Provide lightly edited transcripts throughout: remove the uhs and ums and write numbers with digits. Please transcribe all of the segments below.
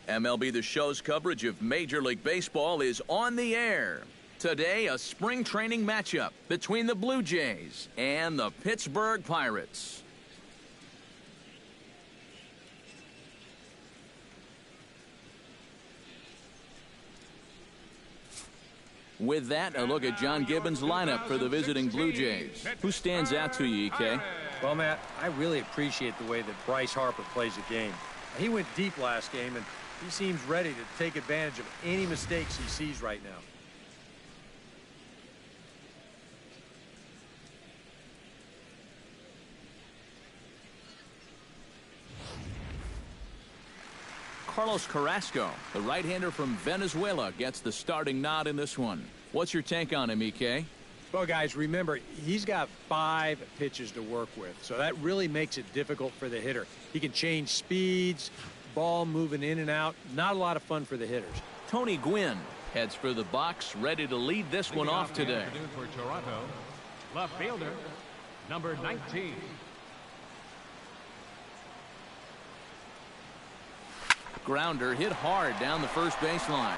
MLB The Show's coverage of Major League Baseball is on the air. Today, a spring training matchup between the Blue Jays and the Pittsburgh Pirates. With that, a look at John Gibbons' lineup for the visiting Blue Jays. Who stands out to you, EK? Well, Matt, I really appreciate the way that Bryce Harper plays the game. He went deep last game, and he seems ready to take advantage of any mistakes he sees right now. Carlos Carrasco, the right-hander from Venezuela, gets the starting nod in this one. What's your take on him, EK? Well, guys, remember, he's got 5 pitches to work with, so that really makes it difficult for the hitter. He can change speeds, ball moving in and out. Not a lot of fun for the hitters. Tony Gwynn heads for the box, ready to lead this one off today. For Toronto, left fielder, number 19. Grounder hit hard down the first baseline.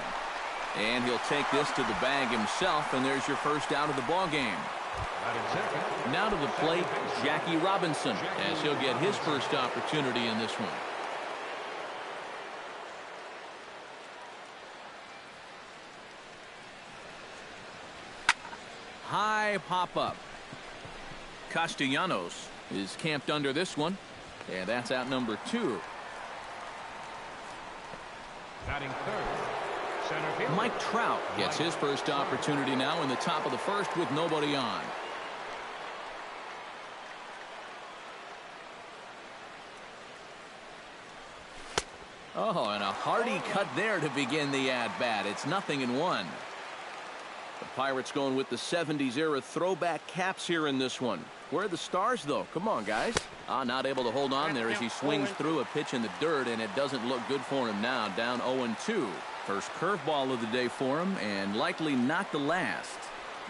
And he'll take this to the bag himself, and there's your first out of the ball game. Now to the plate, Jackie Robinson, as he'll get his first opportunity in this one. High pop-up. Castellanos is camped under this one, and that's out number 2. Batting third, center field. Mike Trout gets his first opportunity now in the top of the first with nobody on. Oh, and a hearty cut there to begin the at-bat. It's 0-1. The Pirates going with the 70s era throwback caps here in this one. Where are the stars, though? Come on, guys. Not able to hold on there as he swings through a pitch in the dirt, and it doesn't look good for him now. Down 0-2. First curveball of the day for him, and likely not the last.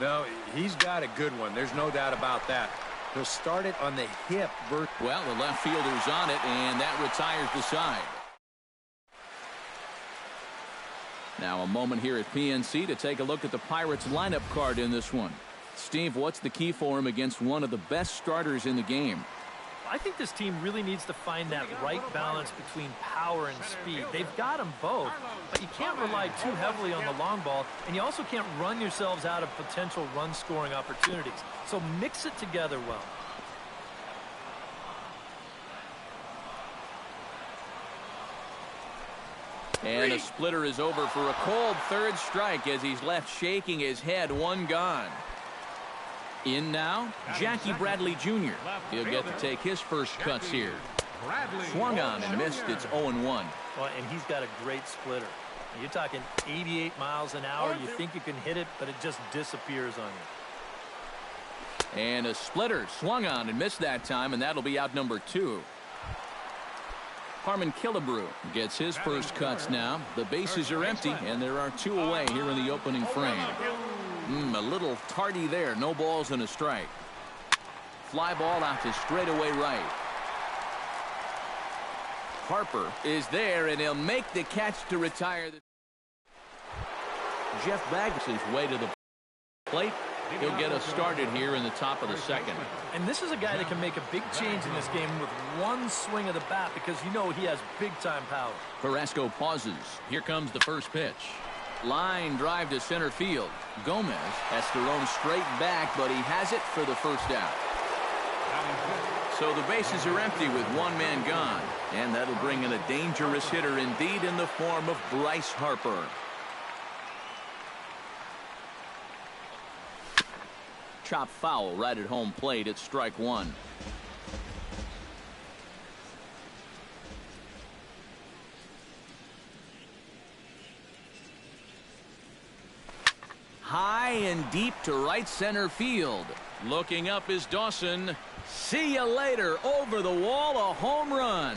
No, he's got a good one. There's no doubt about that. He'll start it on the hip. Well, the left fielder's on it, and that retires the side. Now a moment here at PNC to take a look at the Pirates lineup card in this one. Steve, what's the key for him against one of the best starters in the game? I think this team really needs to find that right balance between power and speed. They've got them both, but you can't rely too heavily on the long ball, and you also can't run yourselves out of potential run-scoring opportunities. So mix it together well. And a splitter is over for a cold third strike as he's left shaking his head. 1 gone. In now, Jackie Bradley Jr. He'll get to take his first cuts here. Swung on and missed. It's 0-1. Well, and he's got a great splitter. You're talking 88 miles an hour. You think you can hit it, but it just disappears on you. And a splitter swung on and missed that time, and that'll be out number 2. Harmon Killebrew gets his first cuts now. The bases are empty, and there are 2 away here in the opening frame. A little tardy there. No balls and a strike. Fly ball out to straightaway right. Harper is there, and he'll make the catch to retire. Jeff Baggs' way to the plate. He'll get us started here in the top of the second. And this is a guy that can make a big change in this game with one swing of the bat because you know he has big-time power. Carrasco pauses. Here comes the first pitch. Line drive to center field. Gomez has to roam straight back, but he has it for the first out. So the bases are empty with 1 man gone. And that'll bring in a dangerous hitter indeed in the form of Bryce Harper. Chop foul right at home plate. It's strike 1. High and deep to right center field. Looking up is Dawson. See you later. Over the wall, a home run.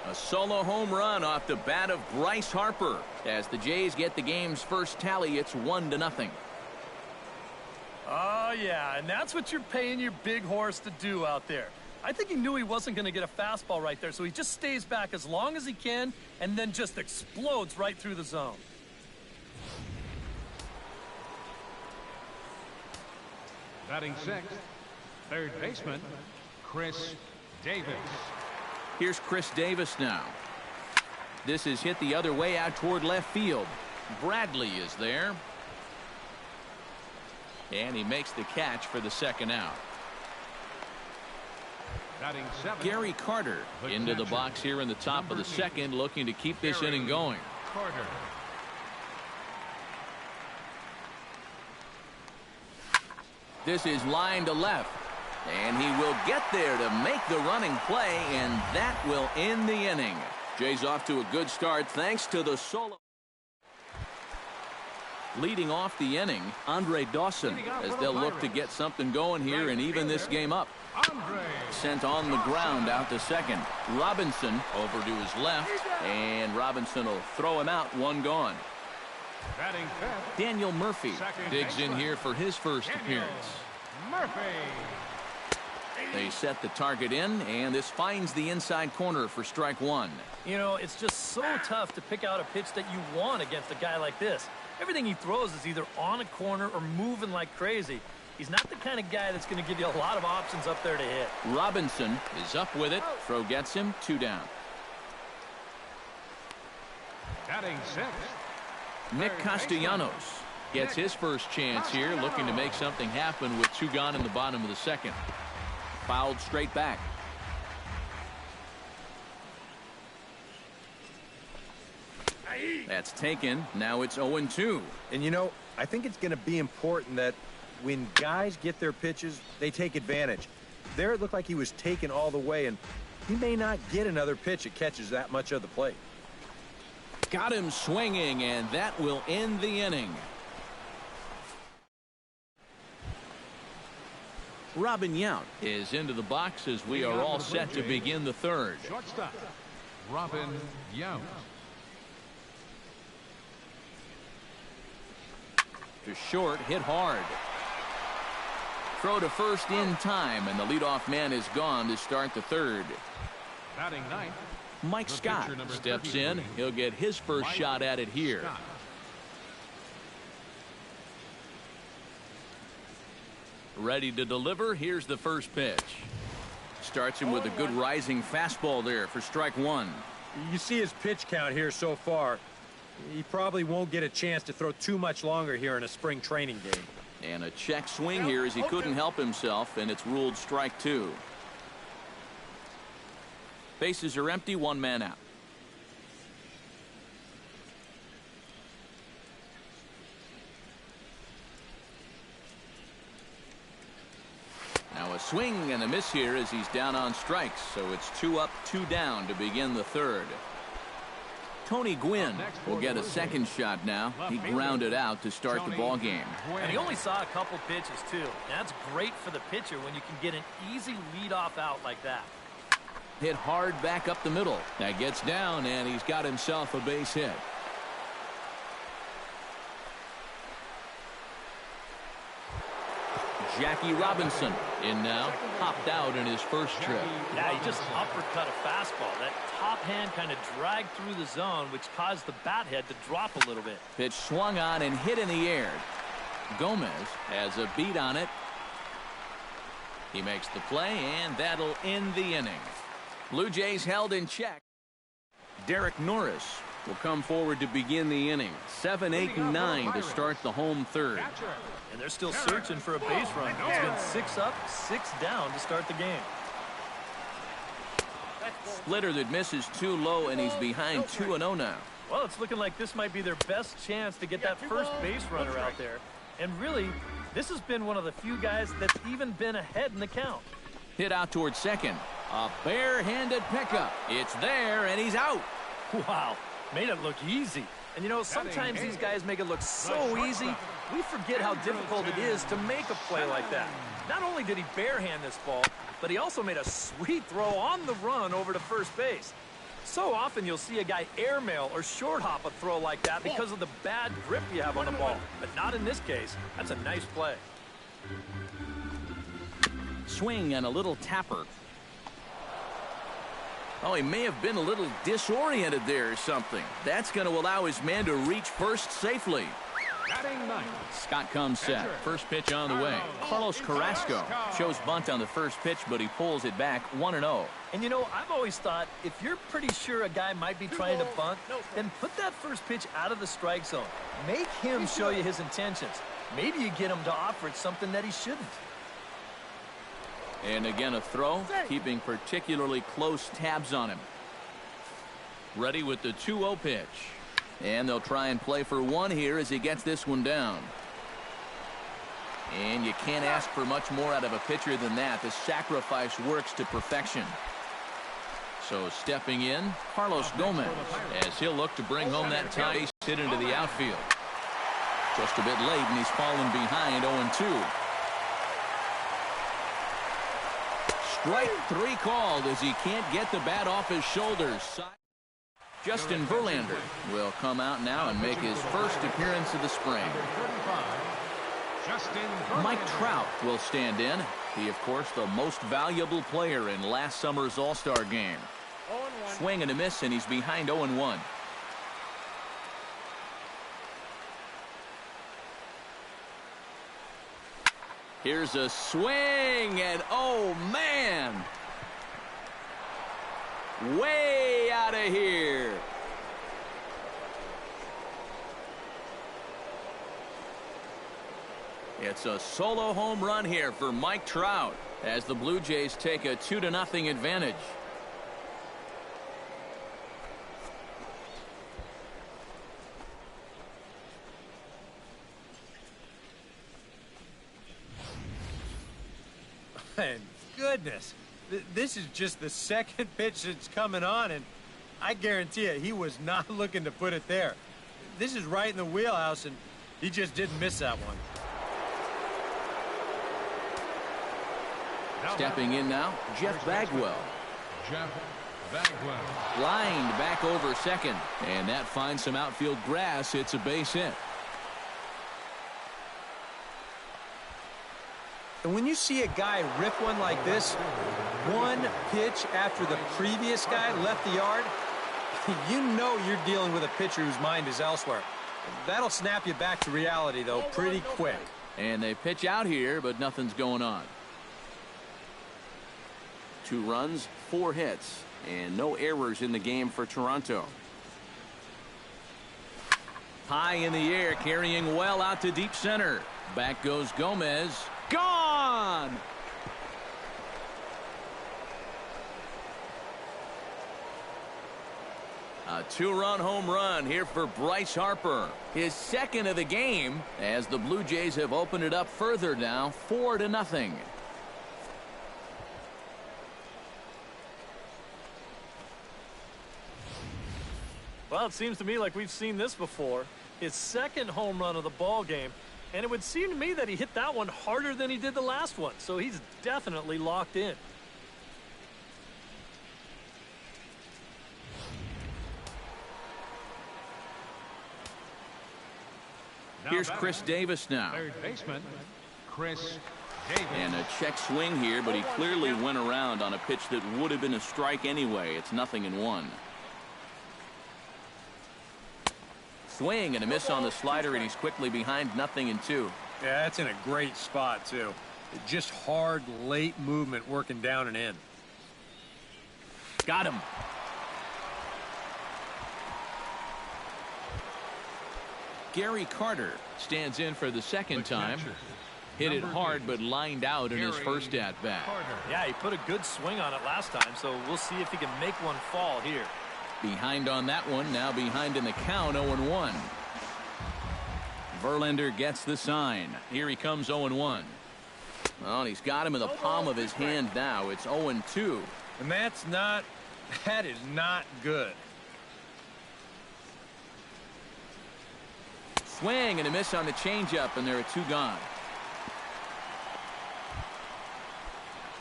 A solo home run off the bat of Bryce Harper. As the Jays get the game's first tally, it's 1-0. Oh, yeah, and that's what you're paying your big horse to do out there. I think he knew he wasn't going to get a fastball right there, so he just stays back as long as he can and then just explodes right through the zone. Batting sixth, third baseman, Chris Davis. Here's Chris Davis now. This is hit the other way out toward left field. Bradley is there. And he makes the catch for the second out. Batting seventh, Gary Carter into the box here in the top of the second, looking to keep this inning going. Carter. This is line to left. And he will get there to make the running play, and that will end the inning. Jay's off to a good start thanks to the solo. Leading off the inning, Andre Dawson, as they'll look to get something going here and even this game up. Sent on the ground out to second. Robinson over to his left, and Robinson will throw him out, one gone. Batting fifth, Daniel Murphy digs in here for his first appearance. Murphy. They set the target in, and this finds the inside corner for strike one. You know, it's just so tough to pick out a pitch that you want against a guy like this. Everything he throws is either on a corner or moving like crazy. He's not the kind of guy that's going to give you a lot of options up there to hit. Robinson is up with it. Throw gets him, 2 down. Batting sixth, Nick Castellanos gets his first chance here, looking to make something happen with 2 gone in the bottom of the second. Fouled straight back. That's taken. Now it's 0-2. And, you know, I think it's going to be important that when guys get their pitches, they take advantage. There it looked like he was taken all the way, and he may not get another pitch that catches that much of the plate. Got him swinging, and that will end the inning. Robin Yount is into the box as we are all set to begin the third. shortstop, Robin Yount. To short, hit hard. Throw to first in time, and the leadoff man is gone to start the third. Batting ninth, Mike the Scott pitcher, number steps 33. in. He'll get his first Mike shot at it here. Scott. Ready to deliver. Here's the first pitch. Starts him with a good rising fastball there for strike one. You see his pitch count here so far. He probably won't get a chance to throw too much longer here in a spring training game. And a check swing here as he couldn't help himself, and it's ruled strike two. Bases are empty, 1 man out. Now a swing and a miss here as he's down on strikes, so it's 2 up, 2 down to begin the third. Tony Gwynn will get a second shot now. He grounded out to start the ball game. And he only saw a couple pitches, too. That's great for the pitcher when you can get an easy leadoff out like that. Hit hard back up the middle. That gets down, and he's got himself a base hit. Jackie Robinson in now. Popped out in his first trip. Yeah, he just uppercut a fastball. That top hand kind of dragged through the zone, which caused the bat head to drop a little bit. Pitch swung on and hit in the air. Gomez has a beat on it. He makes the play, and that'll end the inning. Blue Jays held in check. Derek Norris will come forward to begin the inning. 7, 8, and 9 to start the home third. And they're still searching for a base run. It's been 6 up, 6 down to start the game. Splitter that misses too low, and he's behind 2-0 now. Well, it's looking like this might be their best chance to get that first base runner out there. And really, this has been one of the few guys that's even been ahead in the count. Hit out towards second. A barehanded pickup. It's there, and he's out. Wow, made it look easy. And you know, sometimes these guys make it look so easy, we forget how difficult it is to make a play like that. Not only did he barehand this ball, but he also made a sweet throw on the run over to first base. So often you'll see a guy airmail or short hop a throw like that because of the bad grip you have on the ball. But not in this case. That's a nice play. Swing and a little tapper. Oh, he may have been a little disoriented there or something. That's going to allow his man to reach first safely. Scott comes set. First pitch on the way. Carlos Carrasco shows bunt on the first pitch, but he pulls it back 1-0. And, you know, I've always thought if you're pretty sure a guy might be trying to bunt, then put that first pitch out of the strike zone. Make him show you his intentions. Maybe you get him to offer it something that he shouldn't. And again, a throw, keeping particularly close tabs on him. Ready with the 2-0 pitch. And they'll try and play for one here as he gets this one down. And you can't ask for much more out of a pitcher than that. The sacrifice works to perfection. So stepping in, Carlos Gomez, as he'll look to bring home that tie hit into the outfield. Just a bit late, and he's fallen behind 0-2. Strike 3 called as he can't get the bat off his shoulders. Justin Verlander will come out now and make his first appearance of the spring. Mike Trout will stand in. He, of course, the most valuable player in last summer's All-Star game. Swing and a miss, and he's behind 0-1. Here's a swing, and oh, man! Way out of here. It's a solo home run here for Mike Trout as the Blue Jays take a 2-0 advantage. Man, goodness. This is just the second pitch that's coming on, and I guarantee you he was not looking to put it there. This is right in the wheelhouse, and he just didn't miss that one. Stepping in now, Jeff Bagwell. Lined back over second, and that finds some outfield grass. It's a base hit. And when you see a guy rip one like this, one pitch after the previous guy left the yard, you know you're dealing with a pitcher whose mind is elsewhere. That'll snap you back to reality, though, pretty quick. And they pitch out here, but nothing's going on. 2 runs, 4 hits, and no errors in the game for Toronto. High in the air, carrying well out to deep center. Back goes Gomez. Gone! A 2-run home run here for Bryce Harper. His second of the game as the Blue Jays have opened it up further now, 4-0. Well, it seems to me like we've seen this before. His second home run of the ball game. And it would seem to me that he hit that one harder than he did the last one. So he's definitely locked in. Here's Chris Davis now. Third baseman, Chris Davis. And a check swing here, but he clearly went around on a pitch that would have been a strike anyway. It's 0-1. Swing and a miss on the slider, and he's quickly behind 0-2. Yeah, that's in a great spot, too. Just hard, late movement working down and in. Got him. Gary Carter stands in for the second time. Hit it hard, but lined out in his first at-bat. Yeah, he put a good swing on it last time, so we'll see if he can make one fall here. Behind on that one, now behind in the count, 0-1. Verlander gets the sign. Here he comes, 0-1. Well, he's got him in the palm of his hand now. It's 0-2. And that is not good. Swing and a miss on the changeup, and there are 2 gone.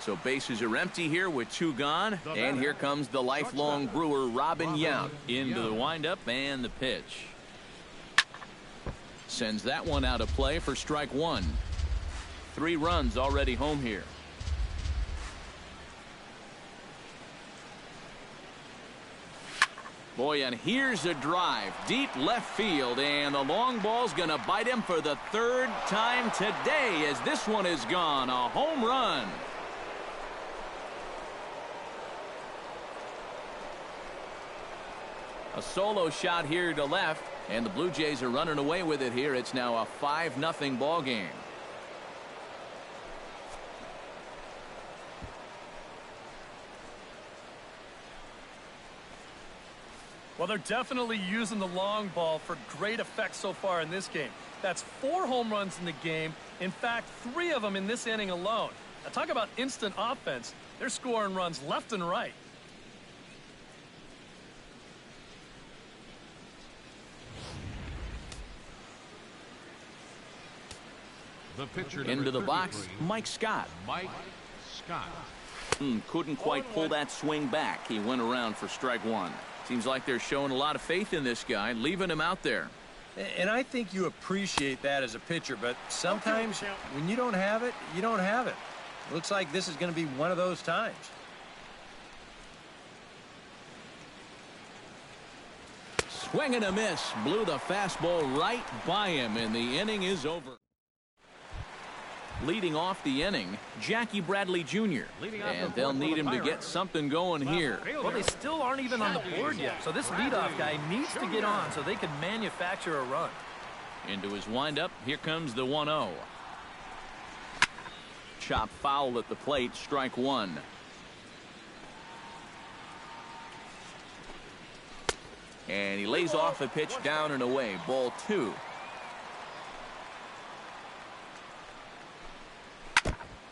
So bases are empty here with 2 gone. And here comes the lifelong Brewer, Robin Yount, into the windup and the pitch. Sends that one out of play for strike 1. 3 runs already home here. Boy, and here's a drive deep left field, and the long ball's going to bite him for the 3rd time today as this one is gone. A home run. A solo shot here to left, and the Blue Jays are running away with it here. It's now a 5-0 ball game. Well, they're definitely using the long ball for great effect so far in this game. That's 4 home runs in the game. In fact, 3 of them in this inning alone. Now, talk about instant offense. They're scoring runs left and right. The pitcher into the box, Mike Scott. Mike Scott. Couldn't quite pull that swing back. He went around for strike 1. Seems like they're showing a lot of faith in this guy, leaving him out there. And I think you appreciate that as a pitcher, but sometimes when you don't have it, you don't have it. Looks like this is going to be one of those times. Swing and a miss. Blew the fastball right by him, and the inning is over. Leading off the inning, Jackie Bradley Jr. And they'll need him to get something going here. Well, they still aren't even on the board yet, so this leadoff guy needs to get on so they can manufacture a run. Into his windup, here comes the 1-0. Chop foul at the plate, strike 1. And he lays off a pitch down and away, ball 2.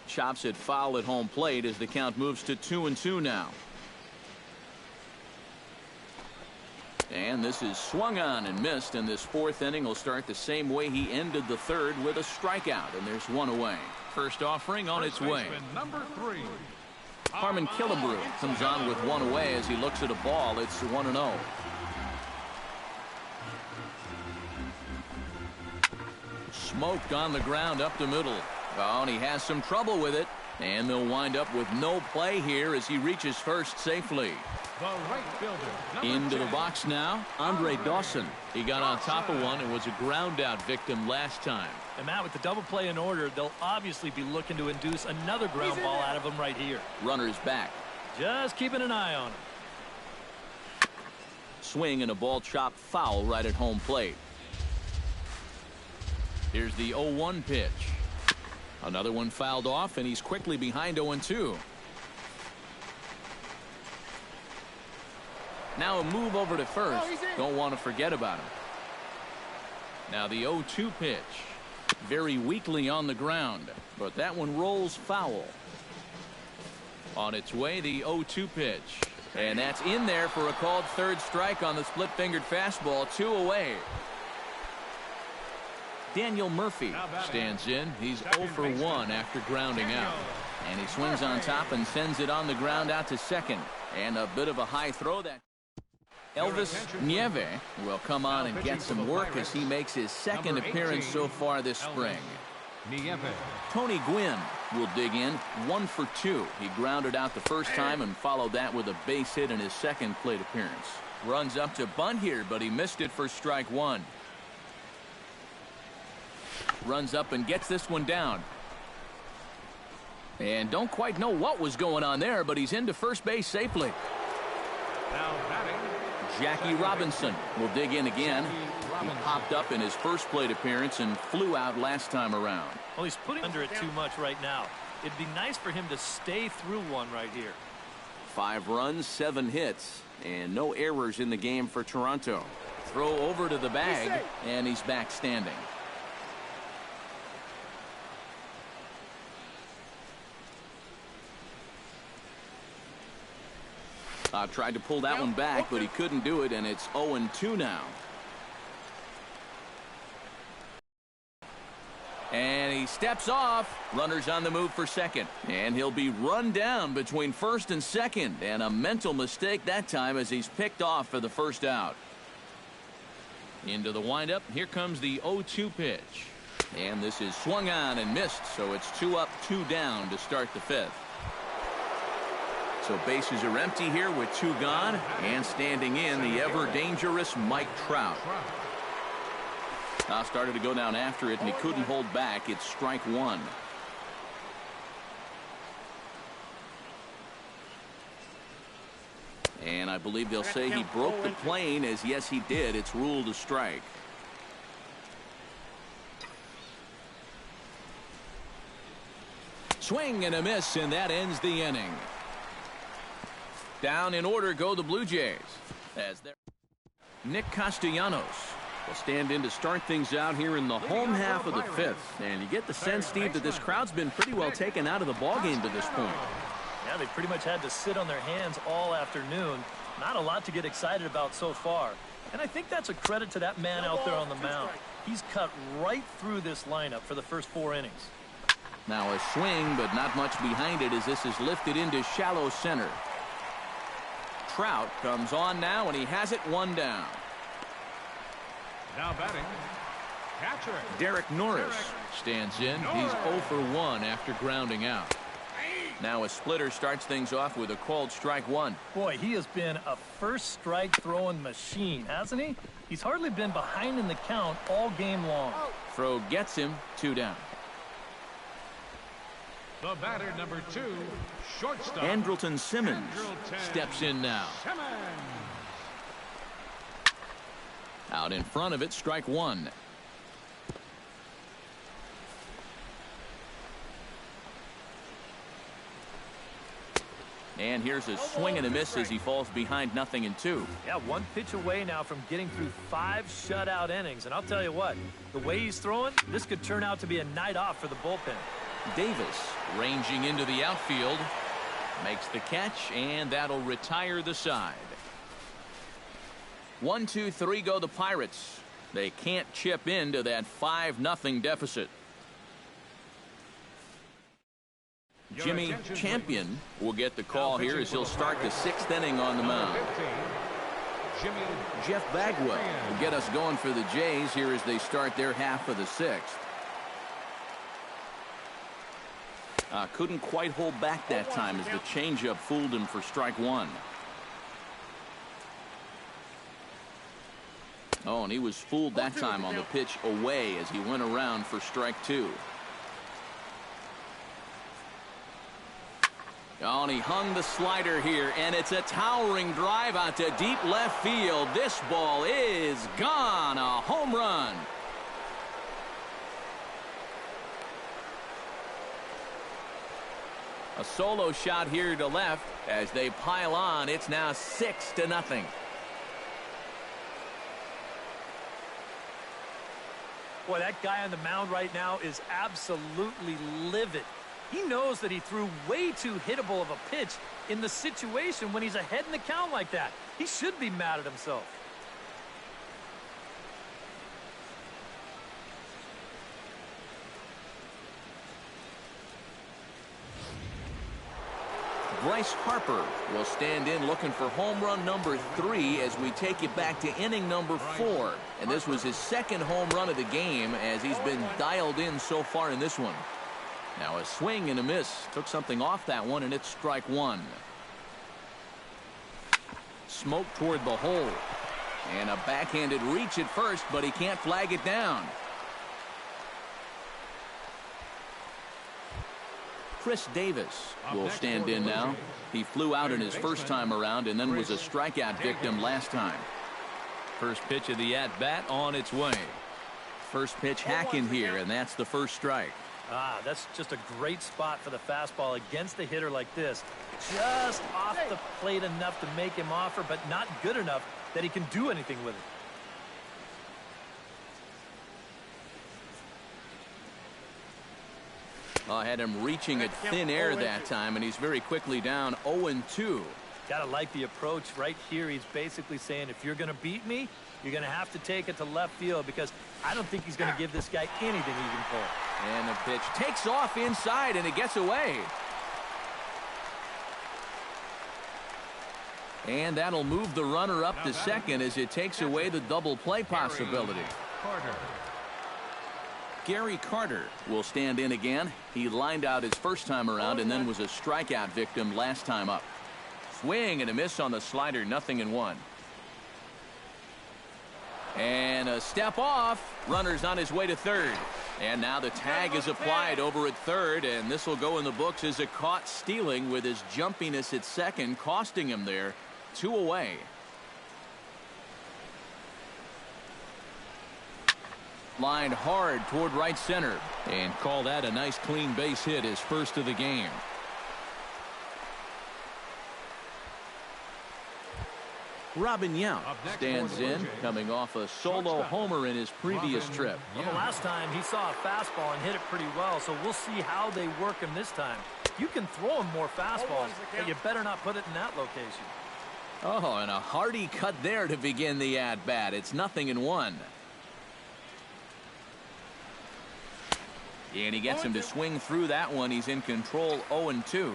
Chops it foul at home plate as the count moves to 2-2 now. And this is swung on and missed, and this 4th inning will start the same way he ended the 3rd with a strikeout, and there's 1 away. First offering on its way. Number 3. Harmon Killebrew comes on with 1 away as he looks at a ball. It's 1-0. Smoked on the ground up the middle. Oh, and he has some trouble with it, and they'll wind up with no play here as he reaches first safely. The right fielder. Into the box now, Andre Dawson. He got on top of one and was a ground out victim last time. And Matt, with the double play in order, they'll obviously be looking to induce another ground ball out of him right here. Runner's back. Just keeping an eye on him. Swing and a ball chopped foul right at home plate. Here's the 0-1 pitch. Another one fouled off, and he's quickly behind 0-2. Now a move over to first. Don't want to forget about him. Now the 0-2 pitch. Very weakly on the ground, but that one rolls foul. On its way, the 0-2 pitch. And that's in there for a called 3rd strike on the split-fingered fastball. 2 away. Daniel Murphy stands in. He's 0 for 1 after grounding out. And he swings on top and sends it on the ground out to second. And a bit of a high throw that. Elvis Nieve will come on and get some work as he makes his 2nd appearance so far this spring. Tony Gwynn will dig in 1 for 2. He grounded out the first time and followed that with a base hit in his 2nd plate appearance. Runs up to bunt here, but he missed it for strike 1. Runs up and gets this one down. And don't quite know what was going on there, but he's into first base safely. Now batting, Jackie Robinson will dig in again. He popped up in his first plate appearance and flew out last time around. Well, he's putting under it too much right now. It'd be nice for him to stay through one right here. 5 runs, 7 hits, and no errors in the game for Toronto. Throw over to the bag, and he's back standing. Tried to pull that one back, but he couldn't do it, and it's 0-2 now. And he steps off. Runners on the move for second. And he'll be run down between first and second. And a mental mistake that time as he's picked off for the first out. Into the windup. Here comes the 0-2 pitch. And this is swung on and missed, so it's 2 up, 2 down to start the 5th. So bases are empty here with 2 gone, and standing in the ever-dangerous Mike Trout. Now started to go down after it, and he couldn't hold back. It's strike 1. And I believe they'll say he broke the plane, as yes, he did. It's ruled a strike. Swing and a miss, and that ends the inning. Down in order go the Blue Jays. As Nick Castellanos will stand in to start things out here in the home half of the 5th. And you get the sense, Steve, that this crowd's been pretty well taken out of the ballgame to this point. Yeah, they pretty much had to sit on their hands all afternoon. Not a lot to get excited about so far. And I think that's a credit to that man out there on the mound. He's cut right through this lineup for the first 4 innings. Now a swing, but not much behind it as this is lifted into shallow center. Trout comes on now, and he has it 1 down. Now batting, catcher Derek Norris stands in. He's 0 for 1 after grounding out. Now a splitter starts things off with a called strike 1. Boy, he has been a first strike throwing machine, hasn't he? He's hardly been behind in the count all game long. Throw gets him, 2 down. The batter, number 2, shortstop Andrelton Simmons steps in now. Out in front of it, strike 1. And here's a swing and a miss as he falls behind 0-2. Yeah, 1 pitch away now from getting through 5 shutout innings. And I'll tell you what, the way he's throwing, this could turn out to be a night off for the bullpen. Davis ranging into the outfield, makes the catch, and that'll retire the side. 1, 2, 3 go the Pirates. They can't chip into that 5-0 deficit. Jimmy Champion will get the call here as he'll start the 6th inning on the mound. Jeff Bagwell will get us going for the Jays here as they start their half of the 6th. Couldn't quite hold back that time as the changeup fooled him for strike 1. Oh, and he was fooled that time on the pitch away as he went around for strike 2. Oh, and he hung the slider here, and it's a towering drive out to deep left field. This ball is gone. A home run. A solo shot here to left as they pile on. It's now 6-0. Boy, that guy on the mound right now is absolutely livid. He knows that he threw way too hittable of a pitch in the situation when he's ahead in the count like that. He should be mad at himself. Bryce Harper will stand in looking for home run number 3 as we take you back to inning number 4. And this was his 2nd home run of the game as he's been dialed in so far in this one. Now a swing and a miss. Took something off that one, and it's strike 1. Smoke toward the hole. And a backhanded reach at first, but he can't flag it down. Chris Davis will stand in now. He flew out in his first time around and then was a strikeout victim last time. First pitch of the at-bat on its way. First pitch hacking here, and that's the first strike. That's just a great spot for the fastball against a hitter like this. Just off the plate enough to make him offer, but not good enough that he can do anything with it. I had him reaching at thin air that time, and he's very quickly down 0-2. Gotta like the approach right here. He's basically saying, if you're going to beat me, you're going to have to take it to left field, because I don't think he's going to give this guy anything he can pull. And the pitch takes off inside, and it gets away. And that'll move the runner up to second as it takes away the double play possibility. Gary Carter will stand in again. He lined out his first time around and then was a strikeout victim last time up. Swing and a miss on the slider, 0-1. And a step off. Runner's on his way to third. And now the tag is applied over at third, and this will go in the books as a caught stealing with his jumpiness at second, costing him there. 2 away. Lined hard toward right center, and call that a nice clean base hit, his first of the game. Robin Yount stands in, coming off a solo homer in his previous trip. Well, the last time he saw a fastball and hit it pretty well, so we'll see how they work him this time. You can throw him more fastballs, but you better not put it in that location. Oh, and a hearty cut there to begin the at-bat. It's 0-1. And he gets him to swing through that one. He's in control, 0-2.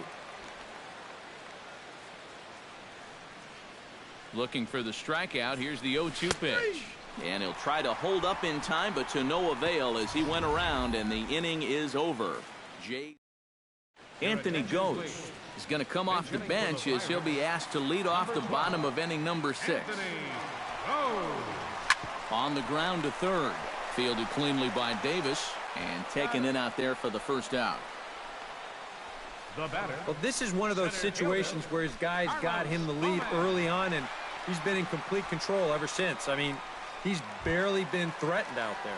Looking for the strikeout. Here's the 0-2 pitch. And he'll try to hold up in time, but to no avail as he went around, and the inning is over. Anthony Gose is going to come off the bench as he'll be asked to lead off the bottom of inning number 6. On the ground to third. Fielded cleanly by Davis and taken in out there for the first out. Well, this is one of those situations where his guys got him the lead early on, and he's been in complete control ever since. I mean, he's barely been threatened out there.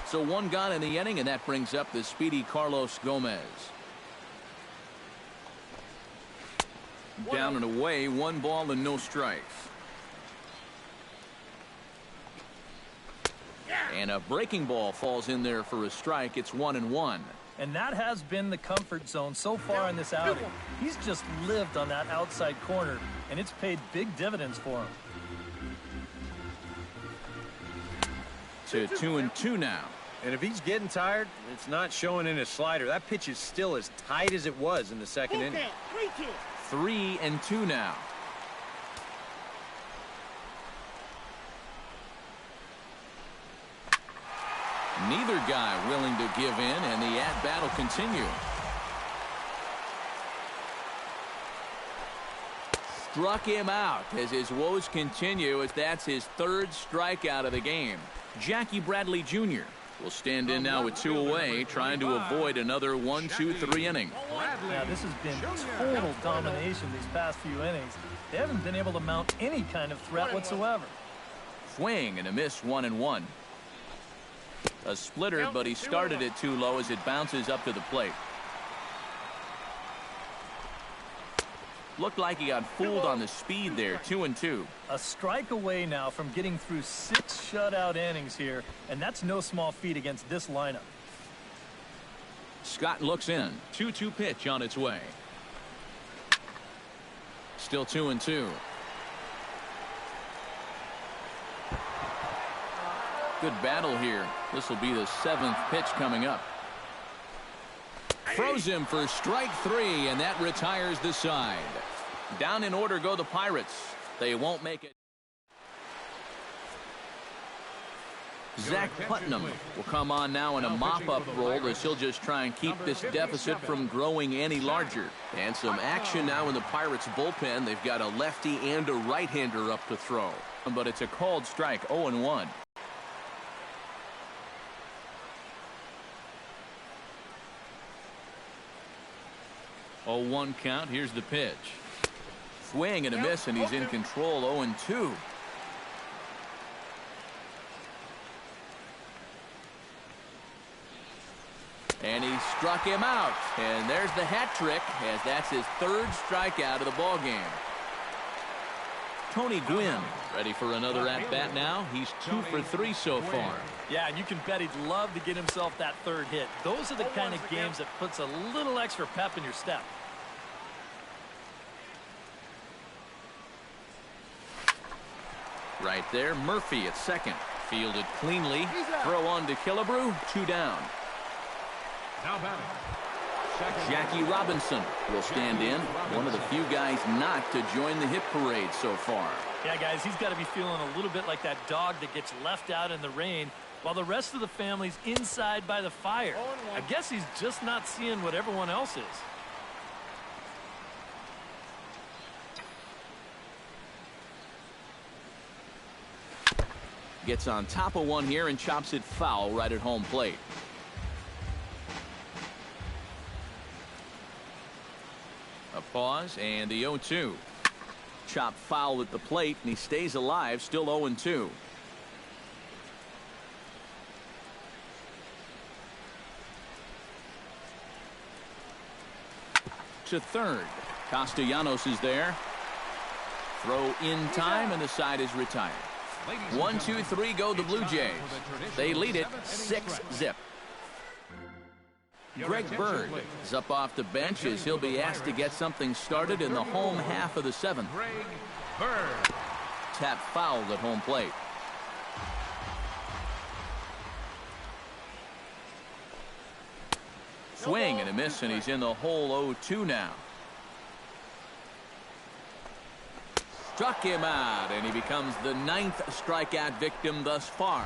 So 1 gone in the inning, and that brings up the speedy Carlos Gomez. Down and away, 1 ball and no strikes. And a breaking ball falls in there for a strike. It's 1-1. And that has been the comfort zone so far in this outing. He's just lived on that outside corner, and it's paid big dividends for him. To 2-2 now. And if he's getting tired, it's not showing in his slider. That pitch is still as tight as it was in the second inning. 3-2 now. Neither guy willing to give in, and the at-bat will continue. Struck him out as his woes continue, as that's his 3rd strikeout of the game. Jackie Bradley Jr. will stand in now with 2 away, trying to avoid another 1-2-3 inning. Yeah, this has been total domination these past few innings. They haven't been able to mount any kind of threat whatsoever. Swing and a miss, 1-1. A splitter, but he started it too low as it bounces up to the plate. Looked like he got fooled on the speed there. 2-2. A strike away now from getting through 6 shutout innings here, and that's no small feat against this lineup. Scott looks in. 2-2 pitch on its way. Still 2-2. Good battle here. This will be the 7th pitch coming up. Throws him for strike 3, and that retires the side. Down in order go the Pirates. They won't make it. Zach Putnam will come on now in a mop-up role as he'll just try and keep this deficit from growing any larger. And some action now in the Pirates bullpen. They've got a lefty and a right-hander up to throw. But it's a called strike, 0-1. 0-1 count. Here's the pitch. Swing and a miss, and he's in control. 0-2. And he struck him out. And there's the hat trick, as that's his 3rd strikeout of the ball game. Tony Gwynn ready for another at-bat now. He's 2 for 3 so far. Yeah, and you can bet he'd love to get himself that 3rd hit. Those are the kind of games that puts a little extra pep in your step. Right there, Murphy at second. Fielded cleanly. Throw on to Killebrew. 2 down. Now batting. Jackie Robinson will stand in. One of the few guys not to join the hit parade so far. Yeah, guys, he's got to be feeling a little bit like that dog that gets left out in the rain while the rest of the family's inside by the fire. I guess he's just not seeing what everyone else is. Gets on top of one here and chops it foul right at home plate. A pause and the 0-2. Chop foul at the plate and he stays alive, still 0-2. To third. Castellanos is there. Throw in time and the side is retired. 1, 2, 3 go the Blue Jays. They lead it 6-0. Greg Bird is up off the bench as he'll be asked to get something started in the home half of the 7th. Greg Bird. Tap fouled at home plate. Swing and a miss, and he's in the hole 0-2 now. Struck him out, and he becomes the 9th strikeout victim thus far.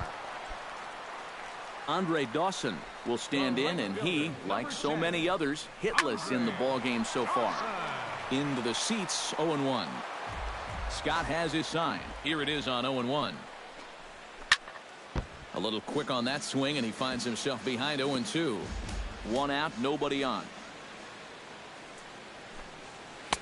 Andre Dawson will stand in, and he, like so many others, hitless in the ballgame so far. Into the seats, 0-1. Scott has his sign. Here it is on 0-1. A little quick on that swing, and he finds himself behind 0-2. 1 out, nobody on.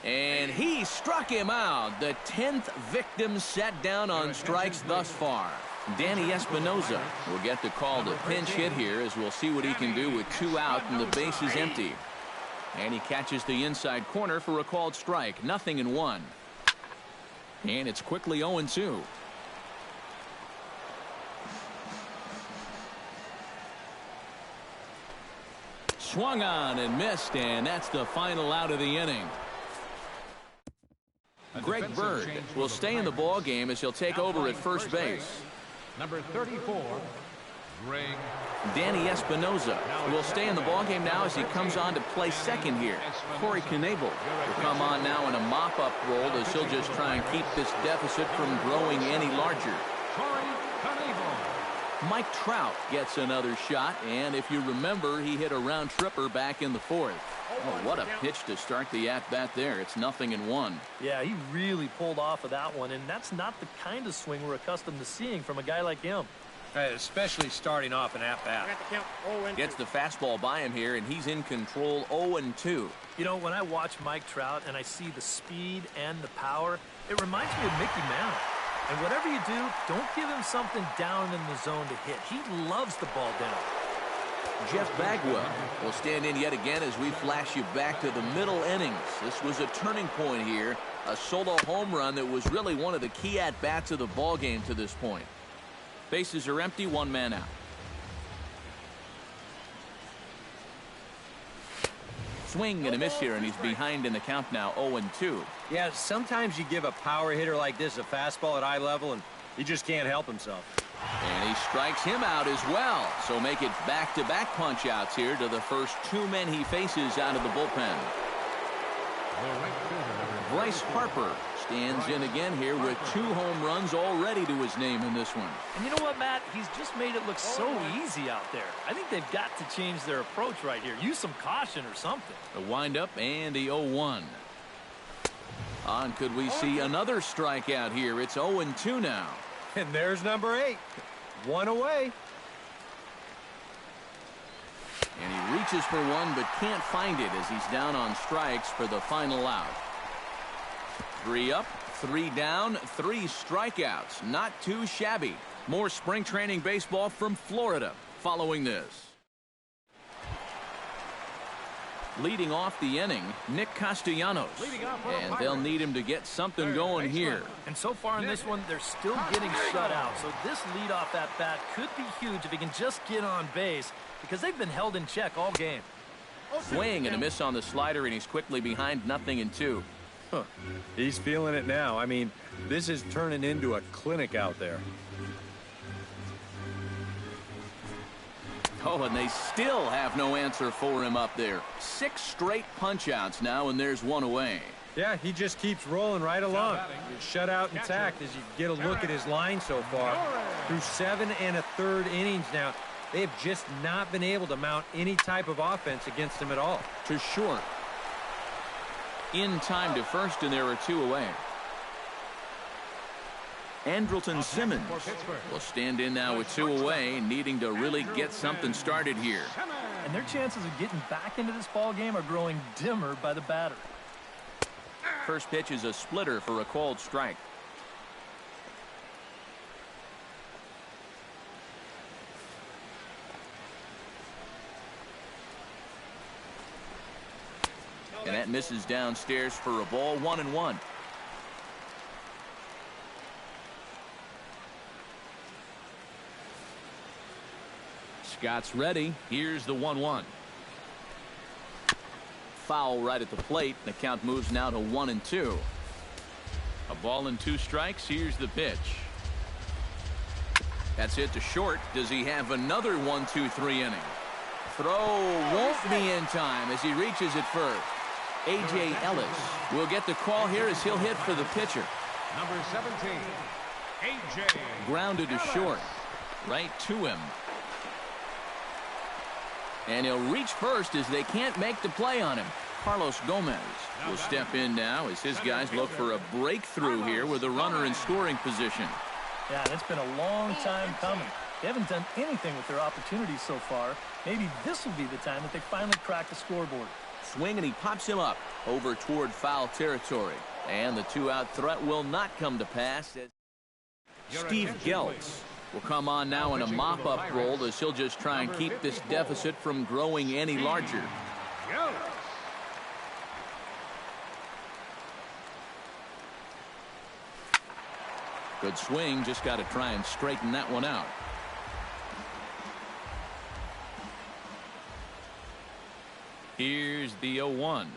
And he struck him out. The 10th victim set down on strikes thus far. Danny Espinoza will get the call to pinch hit here, as we'll see what he can do with 2 out and the base is empty. And he catches the inside corner for a called strike. 0-1. And it's quickly 0-2. Swung on and missed, and that's the final out of the inning. Greg Bird will stay in the ball game as he'll take over at first base. Number 34, Greg. Danny Espinoza will stay in the ball game now as he comes on to play second here. Corey Knebel will come on now in a mop-up role as he'll just try and keep this deficit from growing any larger. Corey Knebel. Mike Trout gets another shot, and if you remember, he hit a round tripper back in the 4th. Oh, what a pitch to start the at-bat there. It's 0-1. Yeah, he really pulled off of that one, and that's not the kind of swing we're accustomed to seeing from a guy like him. Especially starting off an at-bat. Gets the fastball by him here, and he's in control 0-2. You know, when I watch Mike Trout and I see the speed and the power, it reminds me of Mickey Mantle. And whatever you do, don't give him something down in the zone to hit. He loves the ball down. Jeff Bagwell will stand in yet again as we flash you back to the middle innings. This was a turning point here. A solo home run that was really one of the key at-bats of the ball game to this point. Bases are empty, 1 man out. Swing and a miss here, and he's behind in the count now, 0-2. Yeah, sometimes you give a power hitter like this a fastball at eye level, and he just can't help himself. And he strikes him out as well. So make it back-to-back punch-outs here to the first 2 men he faces out of the bullpen. Bryce Harper stands in again here with 2 home runs already to his name in this one. And you know what, Matt? He's just made it look so easy out there. I think they've got to change their approach right here. Use some caution or something. The windup and the 0-1. On, could we see another strikeout here? It's 0-2 now. And there's number 8. 1 away. And he reaches for one but can't find it as he's down on strikes for the final out. 3 up, 3 down, 3 strikeouts. Not too shabby. More spring training baseball from Florida following this. Leading off the inning, Nick Castellanos. And they'll need him to get something going here. And so far in this one, they're still getting shut out. So this leadoff at bat could be huge if he can just get on base, because they've been held in check all game. Swing and a miss on the slider, and he's quickly behind 0-2. Huh. He's feeling it now. I mean, this is turning into a clinic out there. Oh, and they still have no answer for him up there. 6 straight punch-outs now, and there's 1 away. Yeah, he just keeps rolling right along. Shut out intact as you get a look at his line so far. Through 7 1/3 innings now, they have just not been able to mount any type of offense against him at all. To short. In time to first, and there are 2 away. Andrelton Simmons will stand in now with 2 away, needing to really get something started here. And their chances of getting back into this ball game are growing dimmer by the batter. First pitch is a splitter for a called strike. And that misses downstairs for a ball. 1-1. Scott's ready. Here's the 1-1. Foul right at the plate. The count moves now to 1-2. A ball and 2 strikes. Here's the pitch. That's hit to short. Does he have another 1-2-3 inning? Throw won't be in time as he reaches it first. A.J. Ellis will get the call here as he'll hit for the pitcher. Number 17, A.J. Grounded to short. Right to him. And he'll reach first as they can't make the play on him. Carlos Gomez will step in now as his guys look for a breakthrough here with a runner in scoring position. Yeah, it's been a long time coming. They haven't done anything with their opportunities so far. Maybe this will be the time that they finally crack the scoreboard. Swing, and he pops him up over toward foul territory. And the 2-out threat will not come to pass. Steve Geltz will come on now in a mop-up role as he'll just try and keep this deficit from growing any larger. Good swing, just got to try and straighten that one out. Here's the 0-1.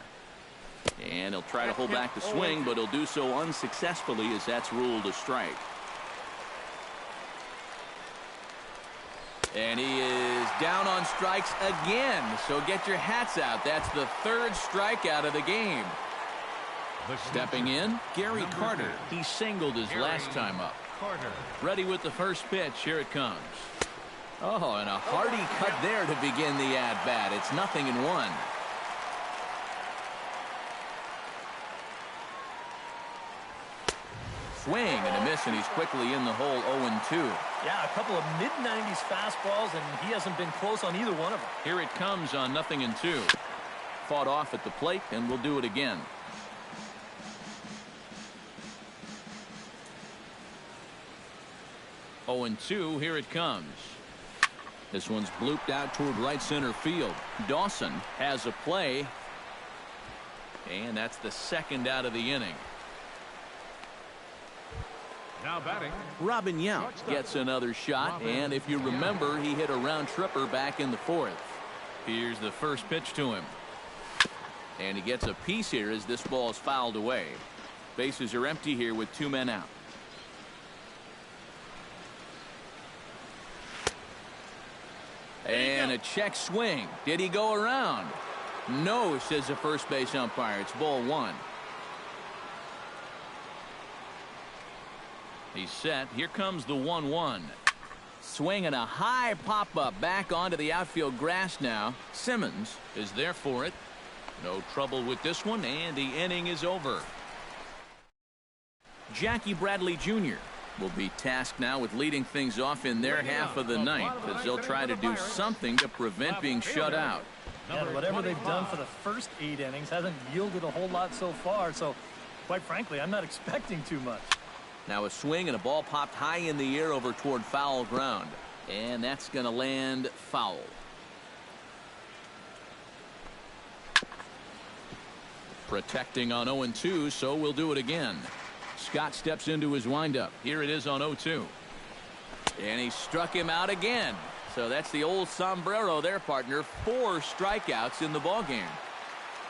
And he'll try to hold back the swing, but he'll do so unsuccessfully as that's ruled a strike. And he is down on strikes again. So get your hats out. That's the 3rd strikeout of the game. Stepping in, Gary Carter. He singled his last time up. Ready with the first pitch. Here it comes. Oh, and a hearty cut there to begin the at-bat. It's 0-1. Swing and a miss, and he's quickly in the hole. 0-2. Yeah, a couple of mid-90s fastballs, and he hasn't been close on either one of them. Here it comes on 0-2. Fought off at the plate, and we'll do it again. Oh, 0-2. Here it comes. This one's blooped out toward right center field. Dawson has a play. And that's the 2nd out of the inning. Now batting, Robin Yount gets another shot. And if you remember, he hit a round tripper back in the 4th. Here's the first pitch to him. And he gets a piece here as this ball is fouled away. Bases are empty here with 2 men out. And a check swing. Did he go around? No, says the first base umpire. It's ball 1. He's set. Here comes the 1-1. Swing and a high pop-up back onto the outfield grass now. Simmons is there for it. No trouble with this one, and the inning is over. Jackie Bradley Jr. will be tasked now with leading things off in their half of the ninth as they'll try to do something to prevent being shut out. And whatever they've done for the first 8 innings hasn't yielded a whole lot so far, so quite frankly, I'm not expecting too much. Now a swing and a ball popped high in the air over toward foul ground, and that's going to land foul. Protecting on 0-2, so we'll do it again. Scott steps into his windup. Here it is on 0-2. And he struck him out again. So that's the old sombrero there, partner. 4 strikeouts in the ballgame.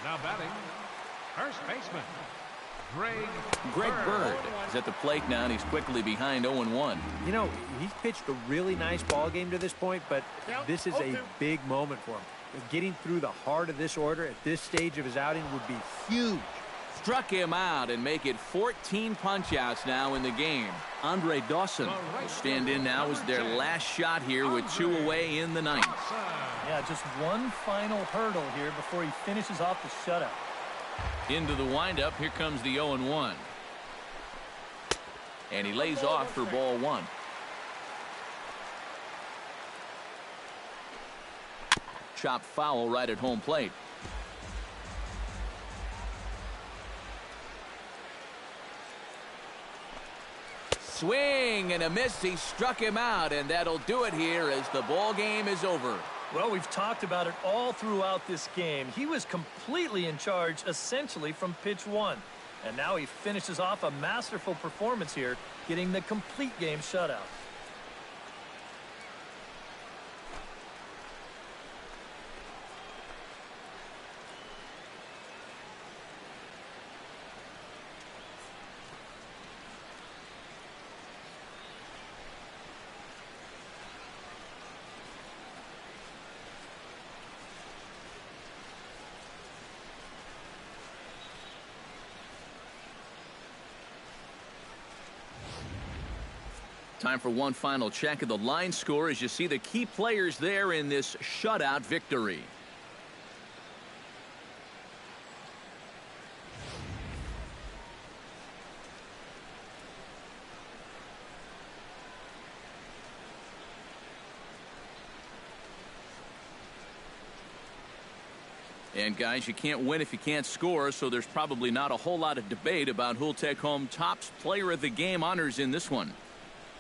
now batting, first baseman, Greg Bird is at the plate now, and he's quickly behind 0-1. You know, he's pitched a really nice ball game to this point, but this is a big moment for him. Getting through the heart of this order at this stage of his outing would be huge. Struck him out and make it 14 punch-outs now in the game. Andre Dawson will stand in now as their last shot here with 2 away in the ninth. Yeah, just one final hurdle here before he finishes off the shutout. Into the windup, here comes the 0-1. And he lays off for ball 1. Chopped foul right at home plate. Swing and a miss. He struck him out, and that'll do it here as the ball game is over. Well, we've talked about it all throughout this game. He was completely in charge, essentially, from pitch 1. And now he finishes off a masterful performance here, getting the complete game shutout. Time for one final check of the line score as you see the key players there in this shutout victory. And guys, you can't win if you can't score, so there's probably not a whole lot of debate about who'll take home Topps Player of the Game honors in this one.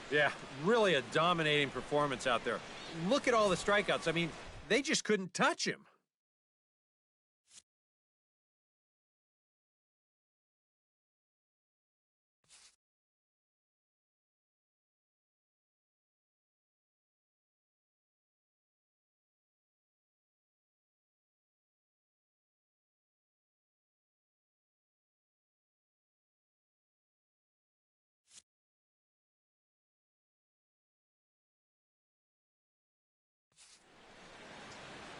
Yeah, really a dominating performance out there. Look at all the strikeouts. I mean, they just couldn't touch him.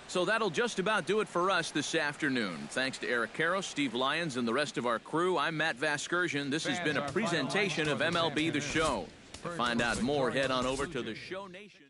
So that'll just about do it for us this afternoon. Thanks to Eric Karros, Steve Lyons, and the rest of our crew. I'm Matt Vasgersian. This has been a presentation of MLB The Show. To find out more, head on over to the Show Nation.